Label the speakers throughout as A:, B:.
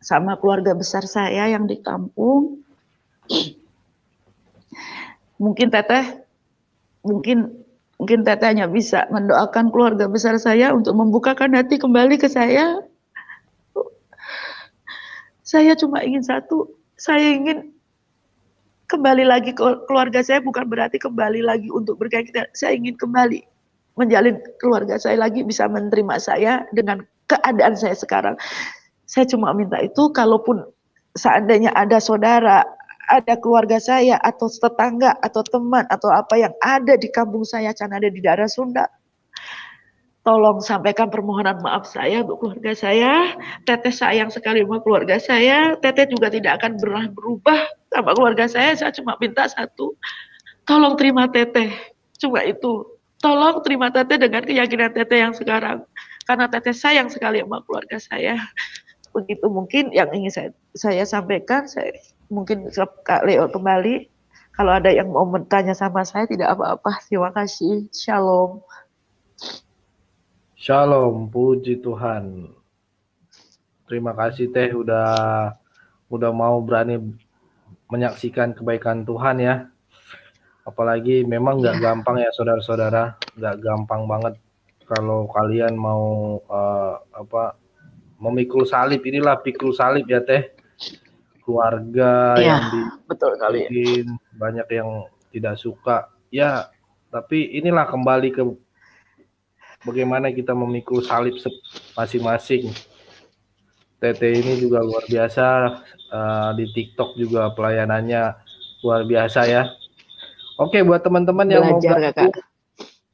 A: sama keluarga besar saya yang di kampung. Mungkin Teteh hanya bisa mendoakan keluarga besar saya untuk membukakan hati kembali ke saya. Saya cuma ingin satu, saya ingin kembali lagi ke keluarga saya, bukan berarti kembali lagi untuk berkaitan. Saya ingin kembali menjalin keluarga saya lagi, bisa menerima saya dengan keadaan saya sekarang. Saya cuma minta itu, kalaupun seandainya ada saudara, ada keluarga saya, atau tetangga, atau teman, atau apa yang ada di kampung saya, can ada di daerah Sunda, tolong sampaikan permohonan maaf saya untuk keluarga saya. Teteh sayang sekali sama keluarga saya. Teteh juga tidak akan pernah berubah sama keluarga saya. Saya cuma minta satu, tolong terima Teteh. Cuma itu. Tolong terima Teteh dengan keyakinan Teteh yang sekarang. Karena Teteh sayang sekali sama keluarga saya. Begitu mungkin yang ingin saya sampaikan. Saya mungkin Kak Leo kembali. Kalau ada yang mau bertanya sama saya, tidak apa-apa. Terima kasih. Shalom.
B: Shalom, puji Tuhan. Terima kasih Teh udah mau berani menyaksikan kebaikan Tuhan ya. Apalagi memang nggak gampang ya saudara-saudara, nggak gampang banget kalau kalian mau memikul salib. Inilah pikul salib ya Teh. Keluarga yang
A: betul kali.
B: Banyak yang tidak suka. Ya, tapi inilah kembali ke bagaimana kita memikul salib masing-masing. Tete ini juga luar biasa, di TikTok juga pelayanannya luar biasa ya. Oke, buat teman-teman yang mau gabung,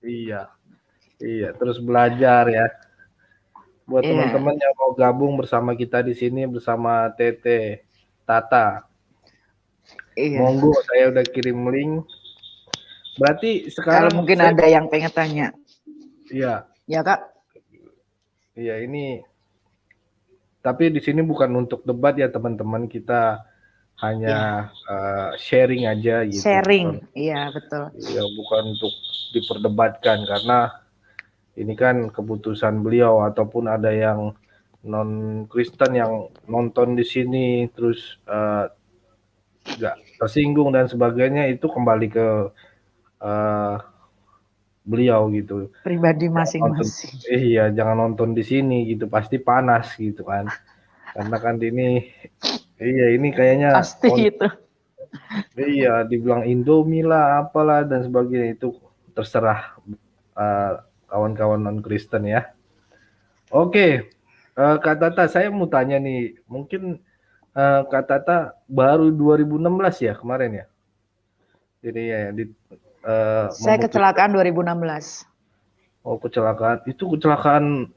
B: iya, terus belajar ya. Buat teman-teman yang mau gabung bersama kita di sini bersama Tete Tata, monggo, saya udah kirim link. Berarti sekarang
A: kalau mungkin ada yang pengen tanya.
B: Iya.
A: Ya Kak.
B: Iya, ini tapi di sini bukan untuk debat ya teman-teman, kita hanya sharing aja gitu.
A: Sharing, iya betul.
B: Ya, bukan untuk diperdebatkan, karena ini kan keputusan beliau, ataupun ada yang non Kristen yang nonton di sini terus nggak tersinggung dan sebagainya, itu kembali ke beliau gitu.
A: Pribadi masing-masing.
B: Iya, jangan nonton di sini gitu, pasti panas gitu kan. Karena kan ini kayaknya
A: pasti itu.
B: Iya, dibilang Indomie lah, apalah dan sebagainya, itu terserah kawan-kawan non-Kristen ya. Oke, Kak Tata, saya mau tanya nih, mungkin Kak Tata baru 2016 ya kemarin ya? Jadi ya,
A: saya kecelakaan 2016.
B: Oh, kecelakaan. Itu kecelakaan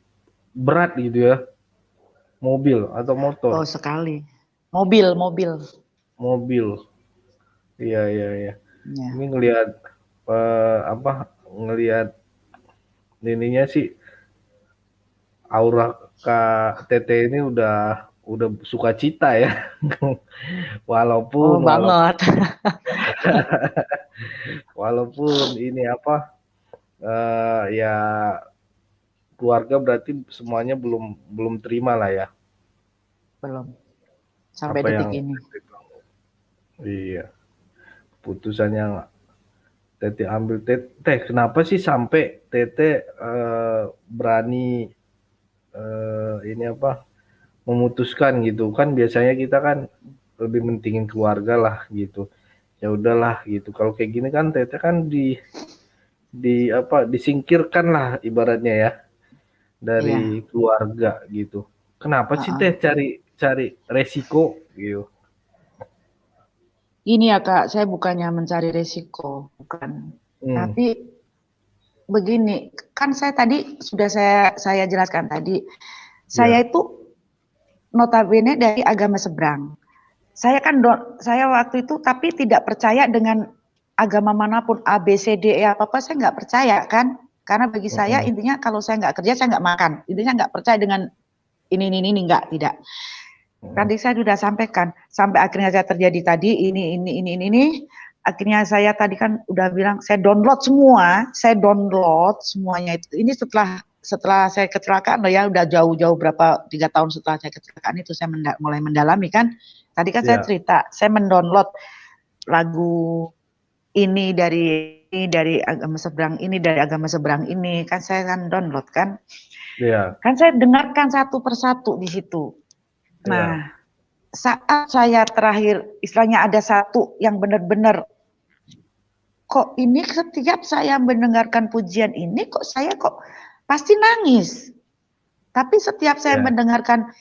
B: berat gitu ya? Mobil atau motor?
A: Oh, sekali. Mobil.
B: Iya.
A: Ya.
B: Ini ngelihat ngelihat ininya sih, aura Kak Tete ini udah sukacita ya. walaupun
A: banget.
B: walaupun ini ya keluarga berarti semuanya belum terima lah ya.
A: Belum. Sampai detik ini.
B: Iya. Putusan yang Tete ambil. Tete, kenapa sih sampai Tete berani memutuskan gitu kan? Biasanya kita kan lebih mentingin keluarga lah gitu. Ya udahlah gitu. Kalau kayak gini kan Tete kan disingkirkan lah ibaratnya ya dari keluarga gitu. Kenapa sih Teh cari resiko gitu?
A: Ini ya Kak, saya bukannya mencari resiko, bukan. Tapi begini, kan saya tadi sudah saya jelaskan tadi. Saya itu notabene dari agama seberang. Saya waktu itu tapi tidak percaya dengan agama manapun, A, B, C, D, E, apa-apa, saya nggak percaya kan. Karena bagi saya intinya kalau saya nggak kerja, saya nggak makan. Intinya nggak percaya dengan ini, tidak. Tadi saya sudah sampaikan, sampai akhirnya saya terjadi tadi, ini. Akhirnya saya tadi kan udah bilang, saya download semuanya itu. Ini setelah setelah saya kecelakaan loh ya, udah jauh-jauh berapa 3 tahun setelah saya kecelakaan itu saya mulai mendalami kan. Tadi kan saya
B: Ya.
A: cerita, saya mendownload lagu ini dari agama seberang ini, dari agama seberang ini, kan saya kan download kan.
B: Iya.
A: Kan saya dengarkan satu persatu di situ. Nah,
B: Iya.
A: saat saya terakhir, istilahnya ada satu yang benar-benar, kok ini setiap saya mendengarkan pujian ini, kok saya kok pasti nangis. Tapi setiap saya
B: Iya.
A: mendengarkan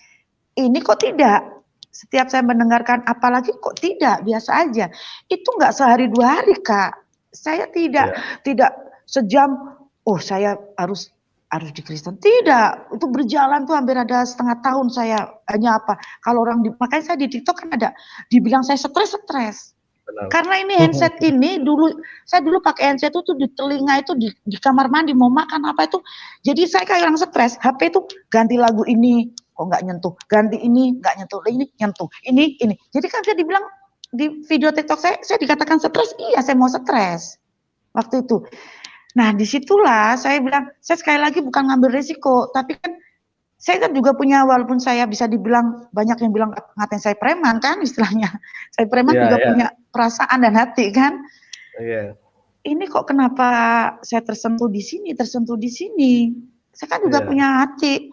A: ini kok tidak. Setiap saya mendengarkan apalagi kok tidak, biasa aja. Itu nggak sehari 2 hari, Kak. Saya
B: Iya.
A: tidak sejam, oh saya harus di Kristen. Tidak, itu berjalan tuh hampir ada setengah tahun saya hanya apa. Kalau orang makanya saya di TikTok kan ada dibilang saya stres.
B: Benar.
A: Karena ini handset ini saya dulu pakai handset itu di telinga itu di kamar mandi mau makan apa itu. Jadi saya kayak orang stres. HP itu ganti lagu ini kok nggak nyentuh, ganti ini nggak nyentuh, ini nyentuh, ini. Jadi kan saya dibilang di video TikTok saya dikatakan stres. Iya, saya mau stres waktu itu. Nah disitulah saya bilang, saya sekali lagi bukan ngambil resiko, tapi kan saya kan juga punya, walaupun saya bisa dibilang banyak yang bilang ngatain saya preman kan istilahnya. Saya preman
B: Iya,
A: juga
B: iya.
A: punya perasaan dan hati kan.
B: Iya.
A: Ini kok kenapa saya tersentuh di sini. Saya kan juga
B: Iya.
A: punya hati.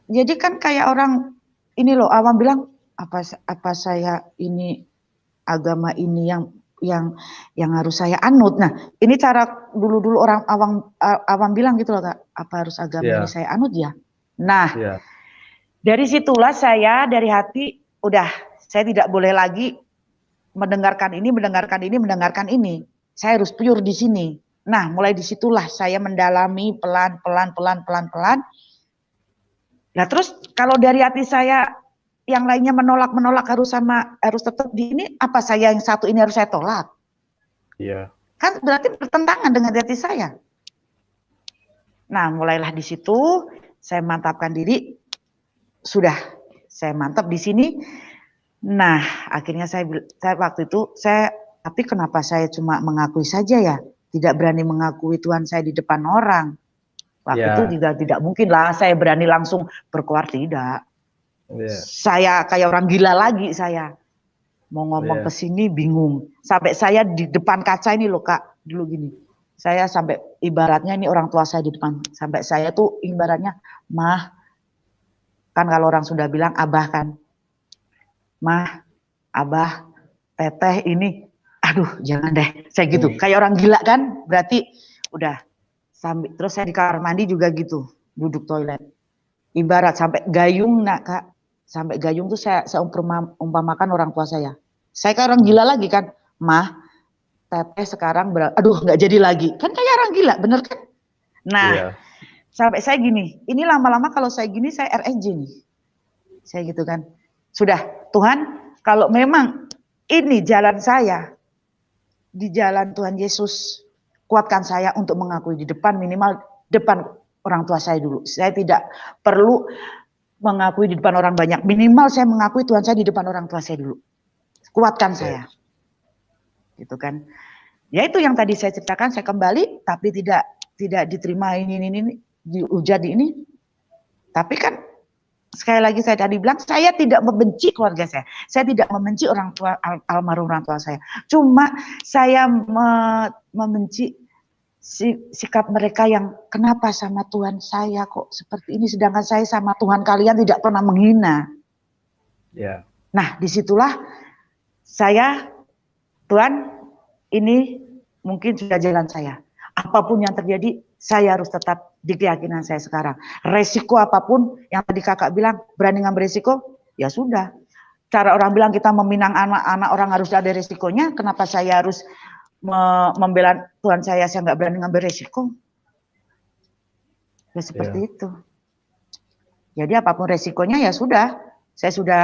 A: Jadi kan kayak orang ini loh, awam bilang apa saya ini agama ini yang harus saya anut. Nah, ini cara dulu orang awam bilang gitu loh, Kak. Apa harus agama ini
B: Iya.
A: saya anut ya? Nah,
B: Iya.
A: dari situlah saya dari hati udah, saya tidak boleh lagi mendengarkan ini. Saya harus pure di sini. Nah, mulai disitulah saya mendalami pelan. Nah, terus kalau dari hati saya yang lainnya menolak harus tetap di ini, apa saya yang satu ini harus saya tolak?
B: Iya.
A: Kan berarti bertentangan dengan hati saya. Nah, mulailah di situ saya mantapkan diri. Sudah, saya mantap di sini. Nah, akhirnya saya waktu itu tapi kenapa saya cuma mengakui saja ya? Tidak berani mengakui Tuhan saya di depan orang. Waktu itu juga tidak mungkin lah saya berani langsung berkoar, tidak. Saya kayak orang gila lagi saya. Mau ngomong ke sini bingung. Sampai saya di depan kaca ini loh, Kak, dulu gini. Saya sampai ibaratnya ini orang tua saya di depan. Sampai saya tuh ibaratnya, Mah, kan kalau orang sudah bilang abah kan. Mah, abah, teteh ini, aduh jangan deh. Saya gitu, kayak orang gila kan. Berarti udah. Terus saya di kamar mandi juga gitu, duduk toilet. Ibarat sampai gayung, nak Kak, sampai gayung tuh saya umpamakan orang tua saya. Saya kayak orang gila lagi kan, Mah, teteh sekarang aduh nggak jadi lagi, kan kayak orang gila, bener kan? Nah, sampai saya gini, ini lama-lama kalau saya gini saya RSJ nih, saya gitu kan. Sudah, Tuhan, kalau memang ini jalan saya, di jalan Tuhan Yesus, kuatkan saya untuk mengakui di depan, minimal depan orang tua saya dulu. Saya tidak perlu mengakui di depan orang banyak. Minimal saya mengakui Tuhan saya di depan orang tua saya dulu. Kuatkan saya. Gitu kan. Ya itu yang tadi saya ceritakan, saya kembali tapi tidak diterima ini dihujat ini. Tapi kan sekali lagi saya tadi bilang, saya tidak membenci keluarga saya. Saya tidak membenci orang tua almarhum orang tua saya. Cuma saya membenci sikap mereka yang kenapa sama Tuhan saya kok seperti ini, sedangkan saya sama Tuhan kalian tidak pernah menghina. Nah, disitulah saya, Tuhan, ini mungkin sudah jalan saya. Apapun yang terjadi, saya harus tetap di keyakinan saya sekarang. Resiko apapun yang tadi kakak bilang, berani ngambil resiko, ya sudah. Cara orang bilang kita meminang anak-anak orang harus ada resikonya, kenapa saya harus membela Tuhan saya nggak berani ngambil resiko? Ya seperti itu. Jadi apapun resikonya ya sudah, saya sudah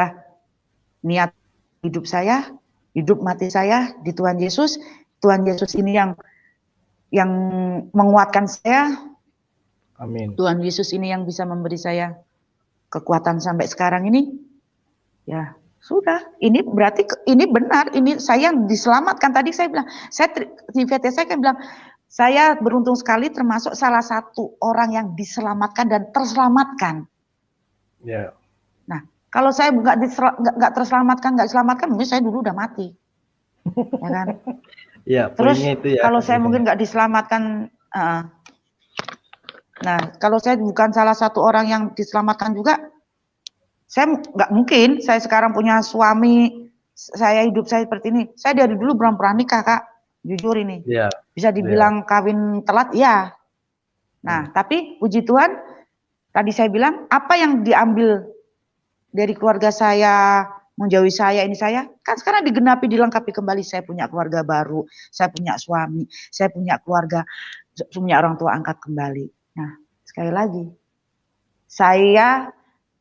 A: niat hidup saya, hidup mati saya di Tuhan Yesus. Tuhan Yesus ini yang menguatkan saya. Amin. Tuhan Yesus ini yang bisa memberi saya kekuatan sampai sekarang ini. Ya sudah, ini berarti ini benar, ini saya yang diselamatkan. Tadi saya bilang, saya di VT saya kan bilang,
C: Saya beruntung sekali termasuk salah satu orang yang diselamatkan dan terselamatkan.
B: Ya.
C: Nah, kalau saya nggak terselamatkan, mungkin saya dulu udah mati, ya kan?
B: Ya,
C: Terus
B: poinnya itu ya.
C: kalau saya mungkin nggak diselamatkan, nah kalau saya bukan salah satu orang yang diselamatkan juga, saya nggak mungkin. Saya sekarang punya suami, saya hidup saya seperti ini. Saya dari dulu belum pernah nikah, Kak. Jujur ini.
B: Ya.
C: Bisa dibilang kawin telat, ya. Nah, tapi puji Tuhan, tadi saya bilang, apa yang diambil dari keluarga saya, menjauhi saya, ini saya, kan sekarang digenapi, dilengkapi kembali. Saya punya keluarga baru, saya punya suami, saya punya keluarga, punya orang tua angkat kembali. Nah, sekali lagi, saya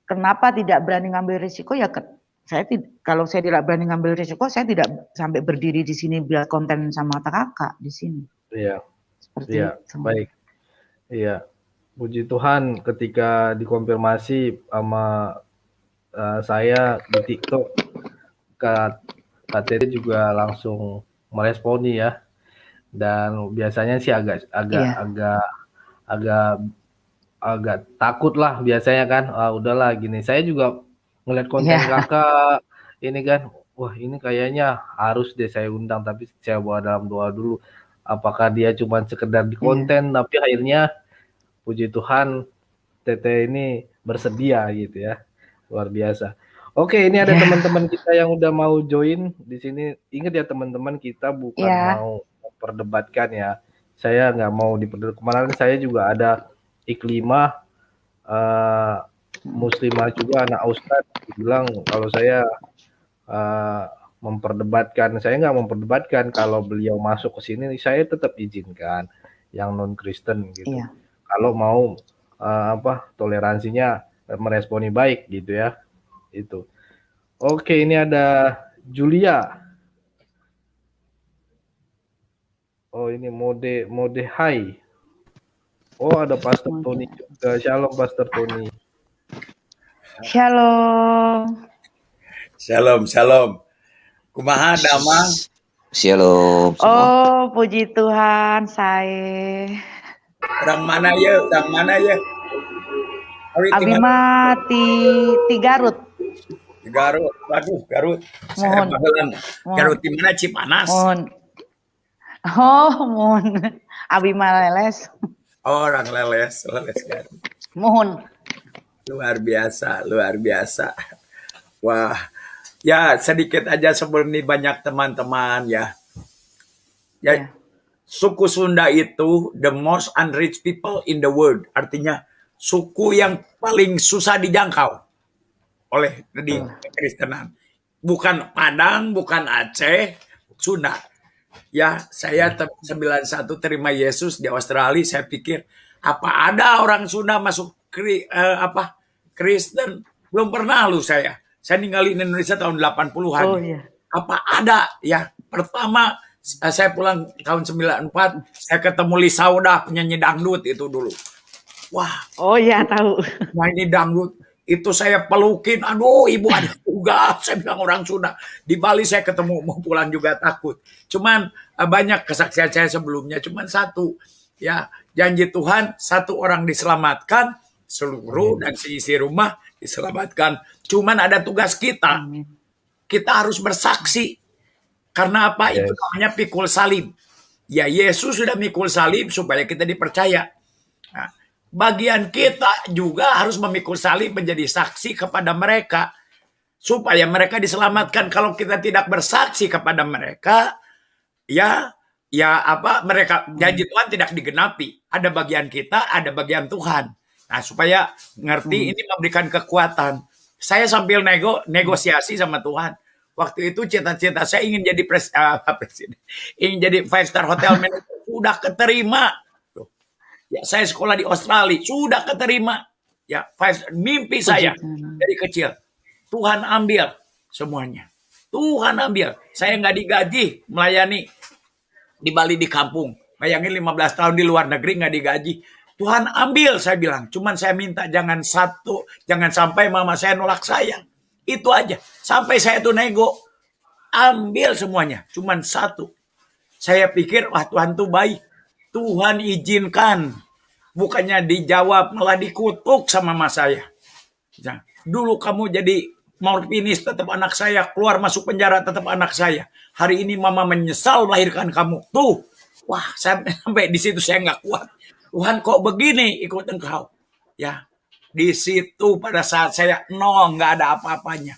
C: kenapa tidak berani ngambil risiko, ya kalau saya tidak berani ngambil risiko, saya tidak sampai berdiri di sini buat konten sama kakak di sini.
B: Iya.
C: Seperti
B: Iya,
C: itu.
B: baik. Iya. Puji Tuhan ketika dikonfirmasi sama saya di TikTok, Kak Tete juga langsung meresponi ya. Dan biasanya sih agak takut lah biasanya kan. Udahlah gini. Saya juga ngeliat konten kakak ini kan, wah ini kayaknya harus deh saya undang, tapi saya bawa dalam doa dulu. Apakah dia cuma sekedar di konten, tapi akhirnya puji Tuhan Tete ini bersedia gitu ya. Luar biasa. Oke, ini ada teman-teman kita yang udah mau join di sini. Ingat ya teman-teman, kita bukan mau memperdebatkan ya. Saya nggak mau diperdebatkan. Kemarin saya juga ada Iklimah, Muslimah juga, anak Ustadz bilang kalau saya memperdebatkan. Saya nggak memperdebatkan. Kalau beliau masuk ke sini, saya tetap izinkan yang non Kristen gitu. Kalau mau toleransinya meresponi baik gitu ya. Itu. Oke, ini ada Julia. Oh, ini mode hai. Oh, ada Pastor Tony juga. Shalom Pastor Tony.
C: Shalom.
D: Shalom. Kumaha damang?
E: Shalom semua.
C: Oh, puji Tuhan, saya.
D: Orang mana ya?
C: Abimati di Garut.
D: Garut. Saya baheula. Garut di mana? Cipanas.
C: Mohon. Abimah Leles.
D: Oh, orang Leles Garut.
C: Mohon.
D: Luar biasa. Wah, ya sedikit aja sebelum ini banyak teman-teman ya. Suku Sunda itu the most unreached people in the world. Artinya suku yang paling susah dijangkau oleh di Kristenan. Bukan Padang, bukan Aceh, Sunda. Ya, saya 91 terima Yesus di Australia. Saya pikir apa ada orang Sunda masuk Kristen? Belum pernah saya. Saya ninggalin Indonesia tahun 80-an. Apa ada ya? Pertama saya pulang tahun 94, saya ketemu Lisaudah, penyanyi dangdut itu dulu. Wah.
C: Oh iya, tahu.
D: Nyanyi dangdut. Itu saya pelukin, aduh ibu ada juga, saya bilang orang Sunda. Di Bali saya ketemu, mau pulang juga takut. Cuman banyak kesaksian saya sebelumnya, cuman satu. Ya, janji Tuhan, satu orang diselamatkan, seluruh dan seisi rumah diselamatkan. Cuman ada tugas kita. Kita harus bersaksi. Karena apa? Itu namanya pikul salib. Ya, Yesus sudah mikul salib supaya kita dipercaya. Nah, bagian kita juga harus memikul salib menjadi saksi kepada mereka supaya mereka diselamatkan. Kalau kita tidak bersaksi kepada mereka, mereka janji Tuhan tidak digenapi. Ada bagian kita, ada bagian Tuhan. Nah, supaya ngerti ini memberikan kekuatan. Saya sambil negosiasi sama Tuhan. Waktu itu cita-cita saya ingin jadi presiden, ingin jadi 5-star hotel manager, sudah keterima. Ya, saya sekolah di Australia, sudah keterima. Ya, mimpi saya dari kecil. Tuhan ambil semuanya. Tuhan ambil. Saya nggak digaji melayani di Bali di kampung. Bayangin 15 tahun di luar negeri nggak digaji. Tuhan ambil, saya bilang. Cuman saya minta jangan sampai mama saya nolak saya. Itu aja. Sampai saya tuh ambil semuanya. Cuman satu. Saya pikir, wah Tuhan tuh baik. Tuhan izinkan, bukannya dijawab malah dikutuk sama mas saya. Ya, dulu kamu jadi morfinis tetap anak saya, keluar masuk penjara tetap anak saya. Hari ini mama menyesal melahirkan kamu. Tuh, wah sampai di situ saya nggak kuat. Tuhan kok begini ikut engkau? Ya, di situ pada saat saya nol, nggak ada apa-apanya.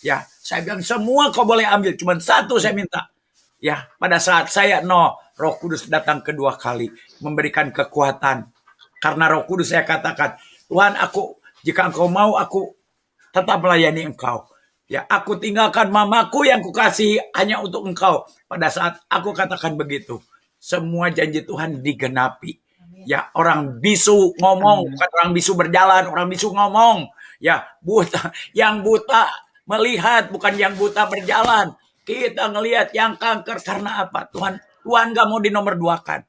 D: Ya, saya bilang semua kau boleh ambil, cuma satu saya minta. Ya, pada saat saya nol, Roh Kudus datang kedua kali, memberikan kekuatan. Karena Roh Kudus saya katakan, Tuhan jika engkau mau, aku tetap melayani engkau. Ya, aku tinggalkan mamaku yang kukasihi hanya untuk engkau. Pada saat aku katakan begitu, semua janji Tuhan digenapi. Ya, orang bisu ngomong, bukan orang bisu berjalan, orang bisu ngomong. Ya, yang buta melihat, bukan yang buta berjalan. Kita ngelihat yang kanker karena apa? Tuhan gak mau dinomor duakan.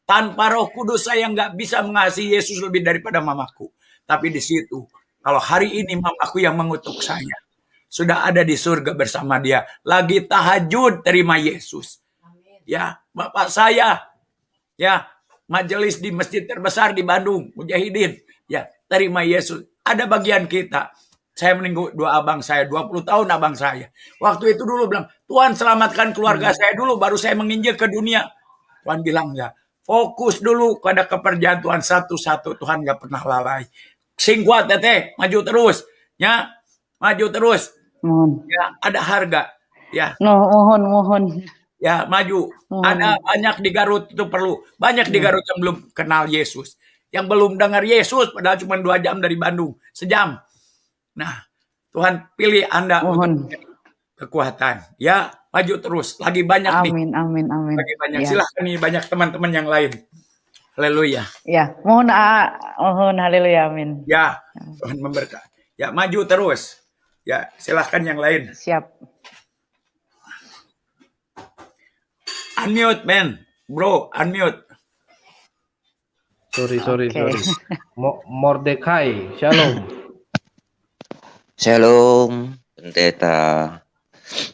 D: Tanpa Roh Kudus saya nggak bisa mengasihi Yesus lebih daripada mamaku. Tapi di situ, kalau hari ini mamaku yang mengutuk saya, sudah ada di surga bersama dia. Lagi tahajud terima Yesus. Ya, bapak saya, ya, majelis di masjid terbesar di Bandung, Mujahidin. Ya, terima Yesus. Ada bagian kita. Saya menunggu dua abang saya, 20 tahun abang saya. Waktu itu dulu bilang, Tuhan selamatkan keluarga saya dulu, baru saya menginjil ke dunia. Tuhan bilang enggak. Fokus dulu pada keperjaan Tuhan satu-satu. Tuhan nggak pernah lalai. Sing kuat teteh, maju terus. Ya, maju terus.
C: Mohon.
D: Ya, ada harga. Ya.
C: No, mohon.
D: Ya, maju. Ada banyak di Garut itu perlu. Banyak di Garut yang belum kenal Yesus. Yang belum dengar Yesus, padahal cuma 2 jam dari Bandung. Sejam. Nah, Tuhan pilih Anda untuk kekuatan. Ya, maju terus. Lagi banyak nih.
C: Amin.
D: Lagi banyak.
C: Ya.
D: Silahkan nih banyak teman-teman yang lain. Haleluya.
C: Ya, mohon haleluya, amin.
D: Ya, Tuhan memberkati. Ya, maju terus. Ya, silahkan yang lain.
C: Siap.
D: Unmute, man. Bro, unmute.
B: Sorry.
C: Oke.
B: Mordekai, shalom.
E: Shalom, Pendeta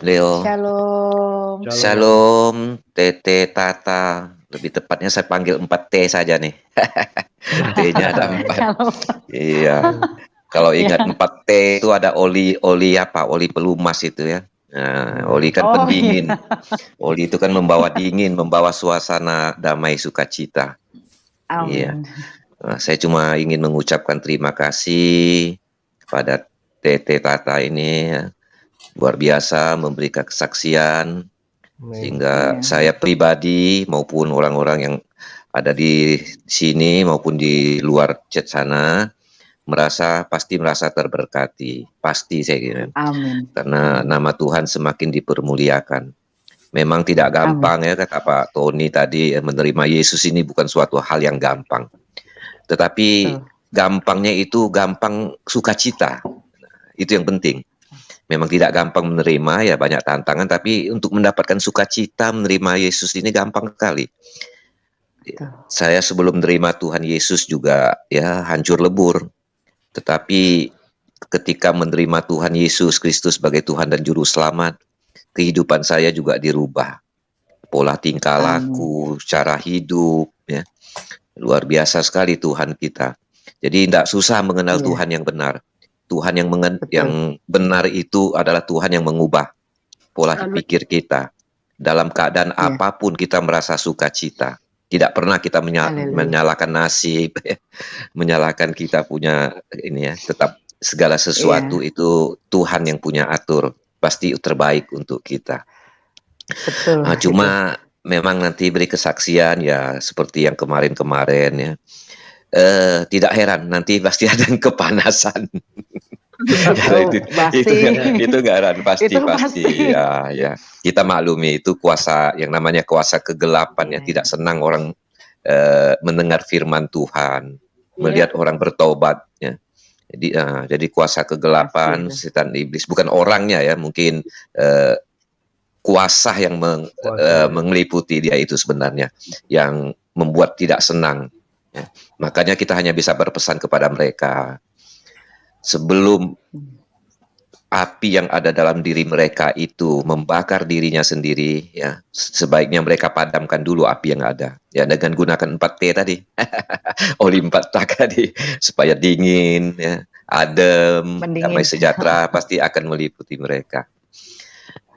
E: Leo.
C: Shalom.
E: Shalom, Tete Tata. Lebih tepatnya saya panggil 4T saja nih. T-nya ada 4. Iya. Kalau ingat 4T itu ada oli pelumas itu ya. Nah, oli kan pendingin.
C: Iya.
E: Oli itu kan membawa dingin, membawa suasana damai sukacita.
C: Amin.
E: Iya. Nah, saya cuma ingin mengucapkan terima kasih kepada Tete Tata ini ya. Luar biasa memberikan kesaksian sehingga saya pribadi maupun orang-orang yang ada di sini maupun di luar chat sana pasti merasa terberkati, pasti saya kira.
C: Amin.
E: Karena nama Tuhan semakin dipermuliakan. Memang tidak gampang ya kata Pak Tony tadi, menerima Yesus ini bukan suatu hal yang gampang. Tetapi gampangnya itu gampang sukacita. Itu yang penting. Memang tidak gampang menerima, ya banyak tantangan, tapi untuk mendapatkan sukacita menerima Yesus ini gampang sekali. Saya sebelum menerima Tuhan Yesus juga ya hancur lebur. Tetapi ketika menerima Tuhan Yesus Kristus sebagai Tuhan dan Juru Selamat, kehidupan saya juga dirubah. Pola tingkah laku, cara hidup, ya. Luar biasa sekali Tuhan kita. Jadi tidak susah mengenal Tuhan yang benar. Tuhan yang benar itu adalah Tuhan yang mengubah pola pikir kita. Dalam keadaan apapun kita merasa sukacita. Tidak pernah kita menyalahkan nasib, menyalahkan kita punya ini ya. Tetap segala sesuatu itu Tuhan yang punya atur. Pasti terbaik untuk kita.
C: Betul.
E: Nah, cuma memang nanti beri kesaksian ya seperti yang kemarin-kemarin ya. Tidak heran nanti pasti ada yang kepanasan. itu nggak heran pasti ya kita maklumi itu kuasa yang namanya kuasa kegelapan ya tidak senang orang mendengar firman Tuhan, melihat orang bertobat ya. Jadi kuasa kegelapan setan iblis bukan orangnya ya, mungkin kuasa yang mengeliputi dia itu sebenarnya yang membuat tidak senang. Ya. Makanya kita hanya bisa berpesan kepada mereka sebelum api yang ada dalam diri mereka itu membakar dirinya sendiri, ya, sebaiknya mereka padamkan dulu api yang ada, ya, dengan gunakan 4T tadi, oli 4 tak tadi, supaya dingin, ya, adem, damai sejahtera pasti akan meliputi mereka.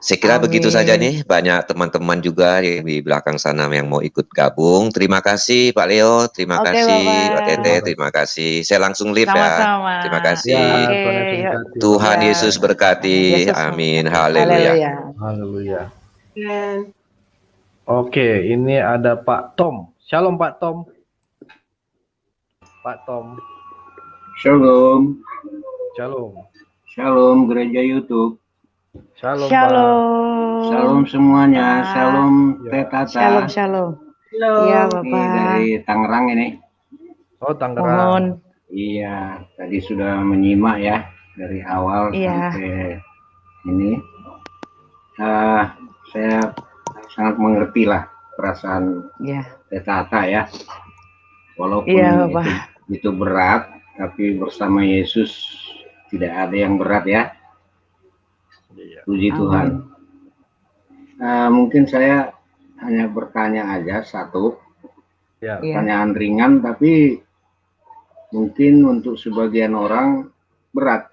E: Saya kira begitu saja nih, banyak teman-teman juga yang di belakang sana yang mau ikut gabung. Terima kasih Pak Leo, terima kasih Pak Tete, terima kasih. Saya langsung live ya. Terima kasih.
B: Ya,
E: Tuhan Yesus berkati. Amin. Haleluya.
B: Haleluya. Oke, ini ada Pak Tom. Shalom Pak Tom. Pak Tom.
F: Shalom.
B: Shalom.
F: Shalom Gereja YouTube.
B: Shalom.
C: Shalom.
F: Shalom semuanya. Shalom Teh Tata.
C: Shalom, shalom. Iya, Bapak.
F: Ini dari Tangerang ini.
B: Oh, Tangerang.
F: Iya, tadi sudah menyimak ya dari awal sampai ini. Saya sangat mengerti lah perasaan Teh Tata ya. Walaupun itu berat, tapi bersama Yesus tidak ada yang berat ya. Puji Tuhan. Mungkin saya hanya bertanya aja satu pertanyaan ringan, tapi mungkin untuk sebagian orang berat.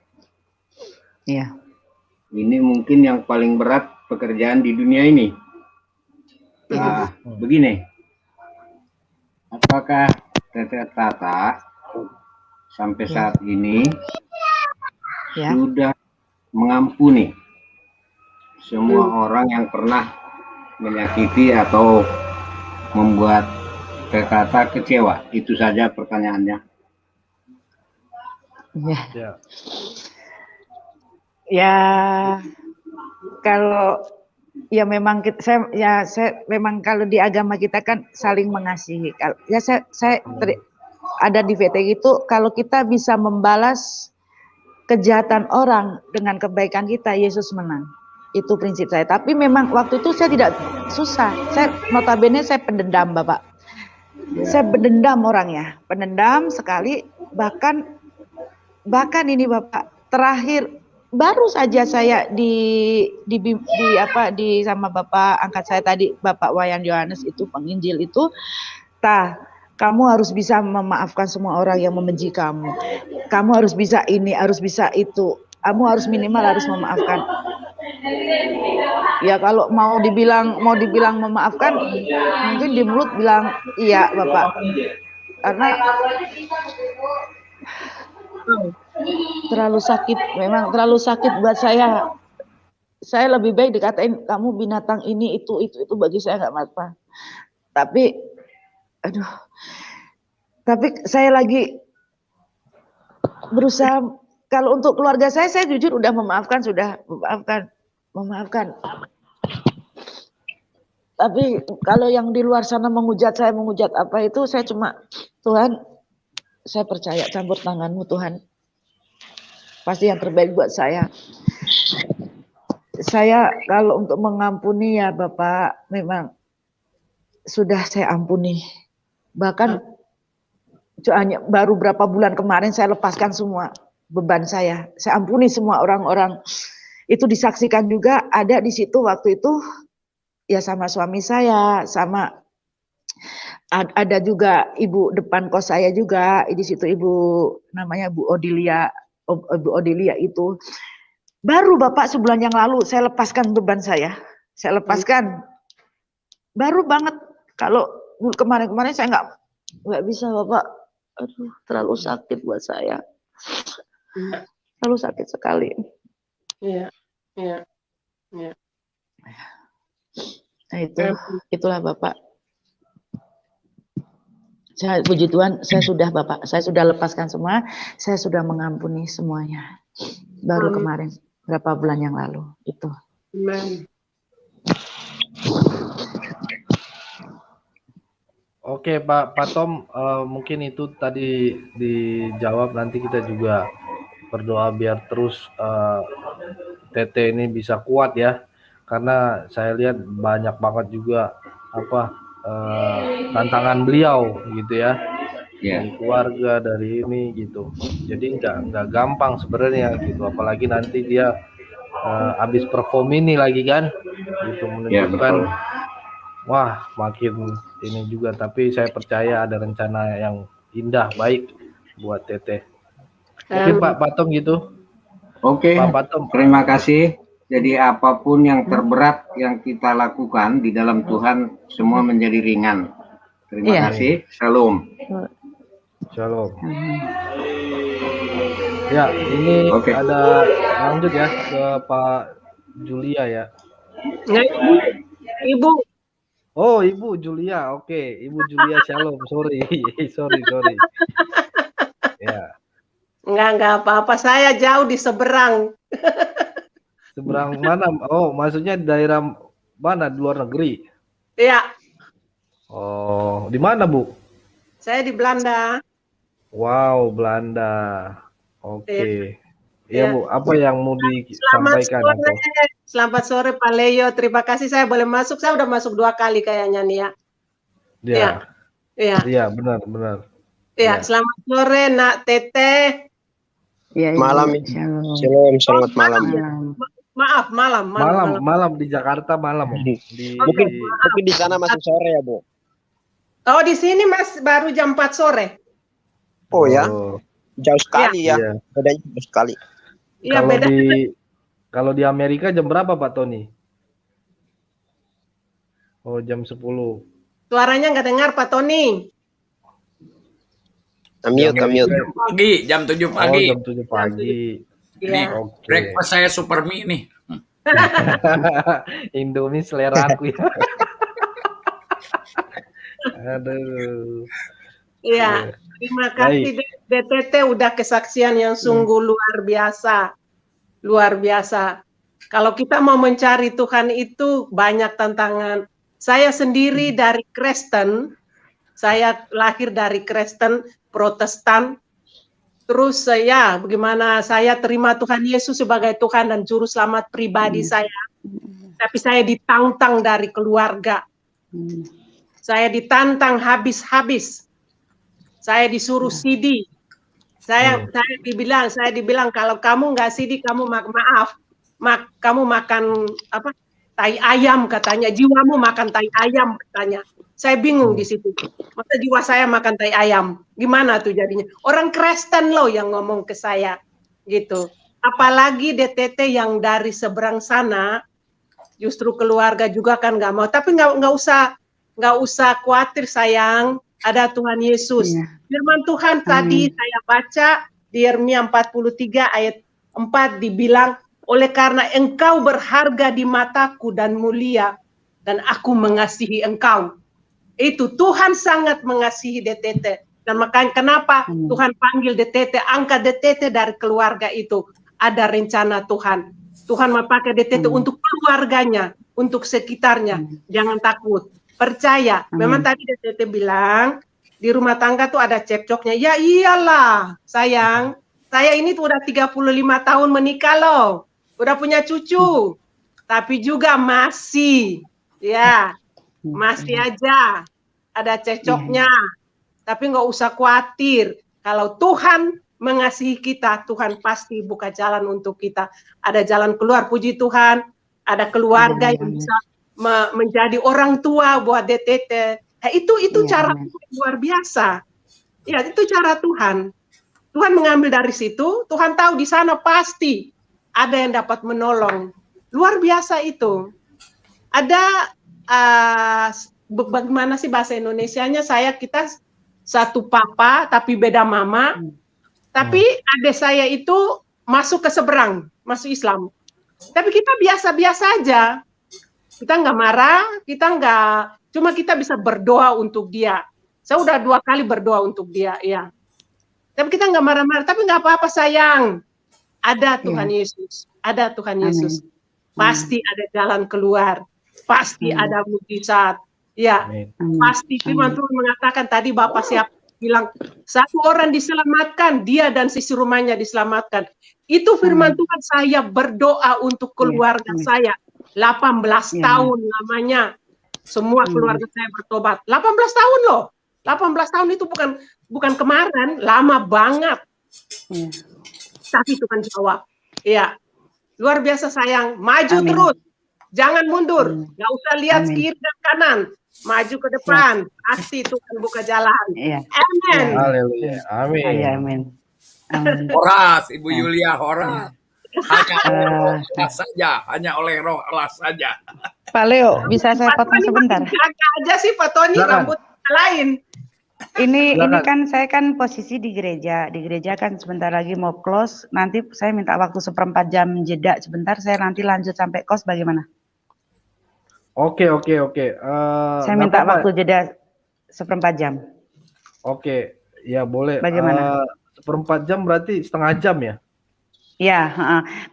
F: Ini mungkin yang paling berat pekerjaan di dunia ini. Begini, apakah Teh Tata sampai saat ini sudah mengampuni semua orang yang pernah menyakiti atau membuat Teh Tata kecewa? Itu saja pertanyaannya.
C: Ya, kalau ya memang saya memang kalau di agama kita kan saling mengasihi. Ya saya ada di VT itu, kalau kita bisa membalas kejahatan orang dengan kebaikan kita, Yesus menang. Itu prinsip saya. Tapi memang waktu itu saya tidak susah. Saya notabene saya pendendam, Bapak. Saya pendendam orangnya, pendendam sekali. Bahkan ini Bapak, terakhir baru saja saya di sama Bapak angkat saya tadi, Bapak Wayan Yohanes itu penginjil itu, kamu harus bisa memaafkan semua orang yang membenci kamu. Kamu harus bisa ini, harus bisa itu. Kamu harus minimal harus memaafkan. Ya kalau mau dibilang memaafkan, mungkin di mulut bilang iya Bapak. Karena terlalu sakit, memang terlalu sakit buat saya. Saya lebih baik dikatain kamu binatang ini itu bagi saya nggak apa-apa. Tapi saya lagi berusaha. Kalau untuk keluarga saya jujur udah memaafkan, memaafkan. Tapi kalau yang di luar sana menghujat apa itu, saya cuma, Tuhan, saya percaya campur tangan-Mu Tuhan. Pasti yang terbaik buat saya. Saya kalau untuk mengampuni ya Bapak, memang sudah saya ampuni. Bahkan hanya baru berapa bulan kemarin saya lepaskan semua beban saya ampuni semua orang-orang. Itu disaksikan juga ada di situ waktu itu ya sama suami saya, sama ada juga ibu depan kos saya juga di situ, ibu namanya Bu Odilia. Ibu Odilia itu baru Bapak sebulan yang lalu saya lepaskan beban saya lepaskan baru banget. Kalau kemarin-kemarin saya nggak bisa Bapak, terlalu sakit buat saya. Terlalu sakit sekali.
G: Iya.
C: Nah itulah Bapak. Saya puji Tuhan, saya sudah lepaskan semua, saya sudah mengampuni semuanya. Baru kemarin berapa bulan yang lalu itu.
G: Amen.
B: Oke Pak Tom, mungkin itu tadi dijawab. Nanti kita juga berdoa biar terus Tete ini bisa kuat ya, karena saya lihat banyak banget juga tantangan beliau gitu ya, dari keluarga, dari ini gitu. Jadi nggak gampang sebenarnya gitu, apalagi nanti dia habis perform ini lagi kan, itu
F: Ya,
B: menunjukkan
F: betul.
B: wah makin ini juga. Tapi saya percaya ada rencana yang indah baik buat Teteh. Mungkin Pak Patom gitu.
F: Oke,
B: Pak Patom.
F: terima kasih. Jadi apapun yang terberat yang kita lakukan di dalam Tuhan, semua menjadi ringan. Terima
C: Iya.
F: kasih. Shalom.
B: Shalom. Ya, ini
F: Oke.
B: ada lanjut ya ke Pak Julia ya.
G: Ibu,
B: Oh, Ibu Julia. Oke, Ibu Julia Shalom. Sorry. sorry. Ya,
G: enggak apa-apa. Saya jauh di seberang.
B: seberang mana? Oh, maksudnya daerah mana? Di luar negeri.
G: Iya,
B: Oh, di mana, Bu?
G: saya di Belanda.
B: Wow, Belanda. Oke. Iya,
G: Iya.
B: Bu. Apa yang mau disampaikan atau?
G: Selamat sore Pak Leo. Terima kasih saya boleh masuk. Saya udah masuk 2 kali kayaknya nih ya.
B: Iya.
G: Iya.
B: Iya, benar.
G: Iya,
B: Ya.
G: selamat sore Nak Teteh.
C: Ya,
H: Malam.
C: Shalom.
H: Shalom, selamat malam.
G: Maaf, malam.
B: Malam di Jakarta malam.
H: Tapi di sana masih sore ya, Bu?
G: Oh, di sini Mas baru jam 4 sore.
H: Oh ya, jauh sekali ya.
B: Iya.
H: Bedanya jauh sekali.
G: Iya,
B: Kalau
G: beda.
B: kalau di Amerika jam berapa Pak Tony? Oh, jam 10.
G: Suaranya nggak dengar Pak Tony.
H: Mute.
D: Pagi, jam 7
B: Oh,
D: pagi.
B: jam 7 pagi.
D: Ini
G: Iya.
B: Oke.
D: breakfast saya super mie nih.
B: Indomie selera aku ya. Aduh.
G: Iya. Terima kasih DTT udah kesaksian yang sungguh luar biasa. Luar biasa. Kalau kita mau mencari Tuhan itu banyak tantangan. Saya sendiri dari Kristen. Saya lahir dari Kristen, Protestan. Terus saya bagaimana saya terima Tuhan Yesus sebagai Tuhan dan juru selamat pribadi saya. Tapi saya ditantang dari keluarga. Saya ditantang habis-habis. Saya disuruh CD. Saya dibilang kalau kamu nggak CD kamu kamu makan apa? Tai ayam katanya. Jiwamu makan tai ayam katanya. Saya bingung di situ. Masa jiwa saya makan tai ayam? Gimana tuh jadinya? Orang Kristen loh yang ngomong ke saya gitu. Apalagi DTT yang dari seberang sana, justru keluarga juga kan nggak mau. Tapi nggak usah khawatir sayang. Ada Tuhan Yesus. Firman Tuhan tadi saya baca di Yeremia 43 ayat 4 dibilang, oleh karena engkau berharga di mataku dan mulia, dan aku mengasihi engkau. Itu Tuhan sangat mengasihi DTT. Dan makanya kenapa Tuhan panggil DTT, angkat DTT dari keluarga itu. Ada rencana Tuhan. Tuhan mau pakai DTT untuk keluarganya, untuk sekitarnya. Jangan takut. Percaya. Memang tadi DTT bilang, di rumah tangga tuh ada cekcoknya. Ya iyalah, sayang. Saya ini tuh udah 35 tahun menikah loh. Udah punya cucu. Tapi juga masih aja ada cekcoknya. Tapi nggak usah khawatir. Kalau Tuhan mengasihi kita, Tuhan pasti buka jalan untuk kita. Ada jalan keluar, puji Tuhan. Ada keluarga yang bisa menjadi orang tua buat DTT. Nah, itu cara Tuhan luar biasa. Ya, itu cara Tuhan. Tuhan mengambil dari situ, Tuhan tahu di sana pasti ada yang dapat menolong. Luar biasa itu. Ada bagaimana sih bahasa Indonesianya? Kita satu papa tapi beda mama. Tapi adik saya itu masuk ke seberang, masuk Islam. Tapi kita biasa-biasa aja. Kita nggak marah, cuma kita bisa berdoa untuk dia. Saya udah 2 kali berdoa untuk dia, ya. Tapi kita nggak marah-marah. Tapi nggak apa-apa sayang. Ada Tuhan Yesus, ada Tuhan Yesus. Pasti ada jalan keluar. Pasti ada mujizat. Ya, pasti firman Tuhan mengatakan tadi Bapak siap bilang 1 orang diselamatkan, dia dan sisi rumahnya diselamatkan. Itu firman Tuhan. Saya berdoa untuk keluarga saya. 18 tahun lamanya. Semua keluarga saya bertobat. 18 tahun loh. 18 tahun itu bukan kemarin, lama banget. Tapi Tuhan jawab. Ya. luar biasa sayang. Maju
C: Amin.
G: terus, jangan mundur.
C: Amin.
G: Nggak usah lihat
C: Amin.
G: kiri dan kanan. Maju ke depan, pasti Tuhan buka jalan.
C: Iya.
G: Amin.
C: Iya.
B: Haleluya. Amin.
C: Iya, amin. Amin.
D: Horas, Ibu
C: Nah.
D: Yulia, horas. Hanya oleh roh Allah saja, hanya oleh roh Allah saja.
C: Pak Leo, bisa saya
G: Pak
C: potong
G: Tony
C: sebentar?
G: makin jaga aja sih Pak Tony,
B: Silakan.
G: rambut lain.
C: Ini
B: Silakan.
C: kan saya kan posisi di gereja kan sebentar lagi mau close. Nanti saya minta waktu 1/4 jam jeda sebentar. Saya nanti lanjut sampai kos bagaimana?
B: Oke.
C: Saya
B: Nggak
C: minta
B: apa-apa.
C: waktu jeda 1/4 jam.
B: Oke, ya boleh.
C: Bagaimana?
B: 1/4 jam berarti setengah jam ya?
C: Ya,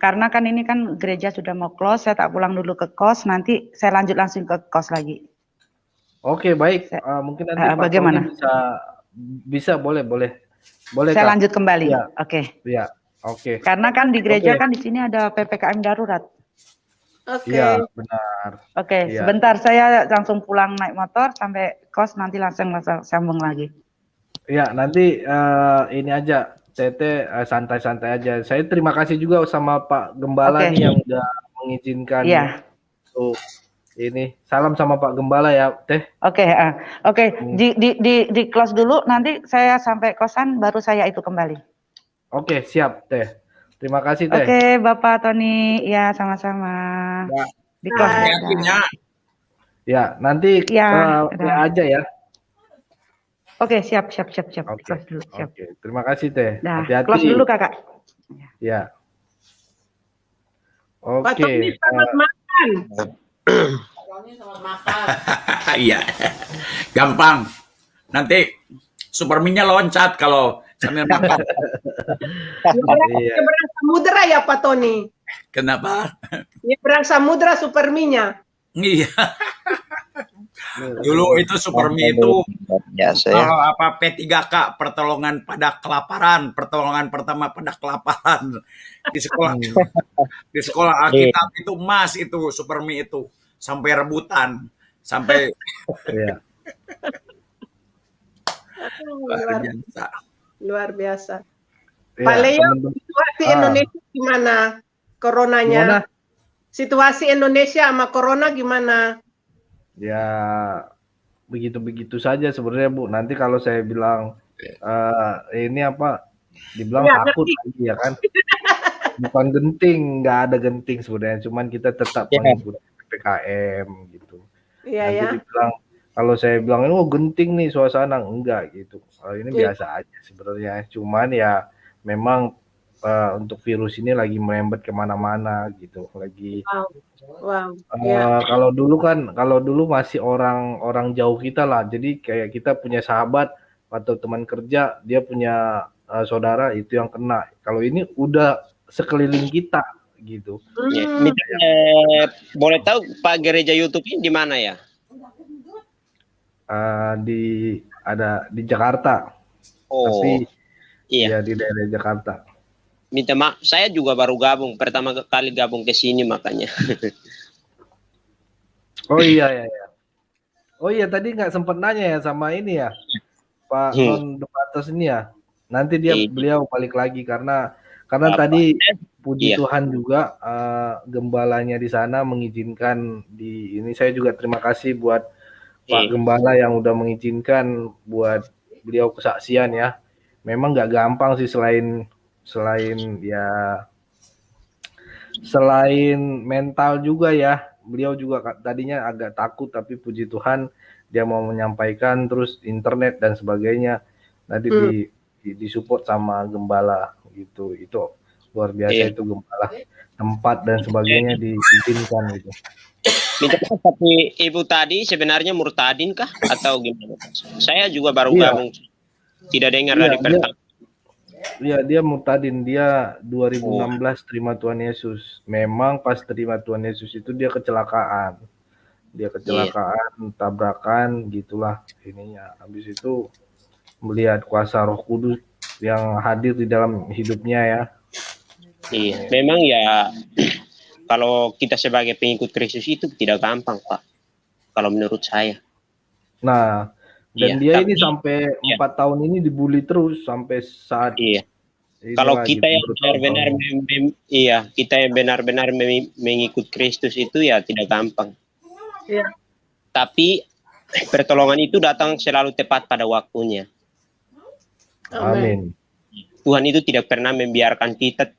C: karena kan ini kan gereja sudah mau close. Saya tak pulang dulu ke kos. Nanti saya lanjut langsung ke kos lagi.
B: Oke, baik. Mungkin nanti Pak
C: bagaimana?
B: Tony bisa boleh. Boleh,
C: Saya
B: Kak?
C: lanjut kembali.
B: Ya.
C: Oke.
B: Ya, oke.
C: Karena kan di gereja
B: Oke.
C: kan di sini ada PPKM darurat.
G: Oke.
B: Iya, benar.
C: Oke,
B: Iya.
C: sebentar saya langsung pulang naik motor sampai kos nanti langsung sambung lagi.
B: Ya, nanti ini aja, Tete santai-santai aja. Saya terima kasih juga sama Pak Gembala
C: Oke.
B: nih yang udah mengizinkan
C: Iya.
B: untuk ini. Salam sama Pak Gembala ya, Teh.
C: Oke, di close dulu. Nanti saya sampai kosan baru saya itu kembali.
B: Oke, siap, Teh. Terima kasih, Teh.
C: Oke, Bapak Tony, ya sama-sama.
B: Ya.
C: Di close.
D: Yakinnya.
B: Ya, nanti
C: Ya,
B: WA aja ya.
C: Oke, siap.
B: Oke.
C: Close dulu, siap.
B: Oke, terima kasih, Teh.
C: Dah,
B: Hati-hati.
C: close dulu Kakak.
B: Ya.
G: Pak
B: Oke.
G: Tony selamat makan.
D: Iya. Gampang. Nanti Superminya loncat kalau sambil makan.
B: Iya.
G: Nyebrang samudra ya Pak Tony.
D: Kenapa?
G: Nyebrang samudra Superminya.
D: Iya. Dulu itu Supermi itu
H: Biasa ya.
D: kalau apa P3K, pertolongan pada kelaparan, pertolongan pertama pada kelaparan di sekolah. Di sekolah Alkitab itu emas itu Supermi itu sampai rebutan, sampai
B: Iya.
G: Luar biasa.
B: Iya,
G: Pak Leo,
B: teman-teman.
G: situasi Indonesia gimana? Coronanya?
B: Gimana?
G: Situasi Indonesia sama corona gimana?
B: Ya begitu-begitu saja sebenarnya Bu. Nanti kalau saya bilang ini apa, dibilang
G: Ya,
B: takut lagi ya kan. Bukan genting, nggak ada genting sebenarnya. Cuman kita tetap
H: Ya.
B: mengikuti PPKM gitu.
G: Iya
B: Nanti
G: ya.
B: dibilang, kalau saya bilang ini genting nih suasana, enggak gitu. Ini
G: Iya.
B: biasa aja sebenarnya. Cuman ya memang untuk virus ini lagi merembet kemana-mana gitu. Lagi
G: Wow. Ya.
B: kalau dulu masih orang jauh kita lah. Jadi kayak kita punya sahabat atau teman kerja, dia punya saudara itu yang kena. Kalau ini udah sekeliling kita gitu.
H: Ya. Boleh tahu Pak gereja YouTube ini di mana ya?
B: Ada di Jakarta.
H: Oh,
B: Tapi
H: iya.
B: ya di daerah Jakarta.
H: Minta maaf, saya juga baru gabung, pertama kali gabung ke sini makanya.
B: Oh iya. Oh iya, tadi nggak sempat nanya ya sama ini ya, Pak Non Depatos ini ya. Nanti beliau balik lagi karena tadi puji Tuhan juga gembalanya di sana mengizinkan ini. Saya juga terima kasih buat Pak Gembala yang udah mengizinkan buat beliau kesaksian ya. Memang nggak gampang sih selain mental juga ya. Beliau juga tadinya agak takut, tapi puji Tuhan dia mau menyampaikan, terus internet dan sebagainya nanti disupport sama gembala gitu. Itu luar biasa itu gembala, tempat dan sebagainya diizinkan gitu.
H: Minta maaf, tapi ibu tadi sebenarnya murtadin kah atau gimana? Saya juga baru gabung, tidak dengar dari pertama.
B: Iya, dia murtadin. Dia 2016 terima Tuhan Yesus. Memang pas terima Tuhan Yesus itu dia kecelakaan. Tabrakan gitulah ininya. Habis itu melihat kuasa Roh Kudus yang hadir di dalam hidupnya ya.
H: Iya, memang ya kalau kita sebagai pengikut Kristus itu tidak gampang, Pak. Kalau menurut saya.
B: Nah, dan dia ini sampai 4 tahun ini dibully terus sampai saat
H: Kalau
B: Inilah
H: kita
B: gitu
H: yang benar-benar
B: bertahun-tahun.
H: iya, kita yang benar-benar mengikut Kristus itu ya tidak gampang.
G: Iya.
H: Tapi pertolongan itu datang selalu tepat pada waktunya.
B: Amin.
H: Tuhan itu tidak pernah membiarkan kita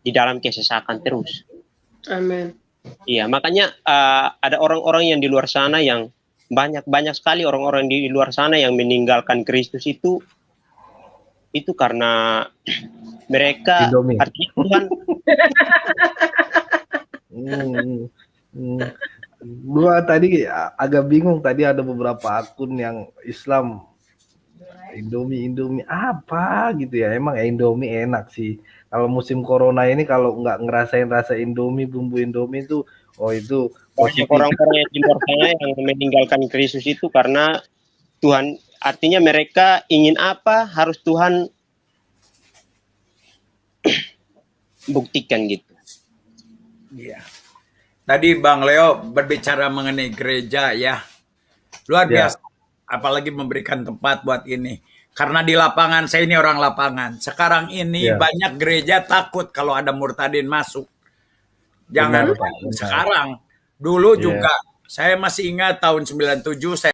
H: di dalam kesesakan terus.
G: Amin.
H: Iya, makanya ada orang-orang yang di luar sana yang banyak sekali orang-orang di luar sana yang meninggalkan Kristus itu karena mereka
B: Indomie.
H: artinya Tuhan
B: Gua tadi agak bingung, tadi ada beberapa akun yang Islam Indomie apa gitu ya. Emang Indomie enak sih. Kalau musim corona ini kalau nggak ngerasain rasa Indomie, bumbu Indomie itu, oh itu
H: banyak
B: positif.
H: orang-orang yang di luar sana yang meninggalkan Kristus itu karena Tuhan, artinya mereka ingin apa harus Tuhan buktikan gitu.
D: Iya. Tadi Bang Leo berbicara mengenai gereja ya. Luar
B: Ya.
D: biasa. Apalagi memberikan tempat buat ini. Karena di lapangan, saya ini orang lapangan. Sekarang ini
B: Ya.
D: banyak gereja takut kalau ada murtadin masuk. Jangan
B: Benar, Pak. Benar.
D: sekarang. Dulu
B: Iya.
D: juga. Saya masih ingat tahun 97 saya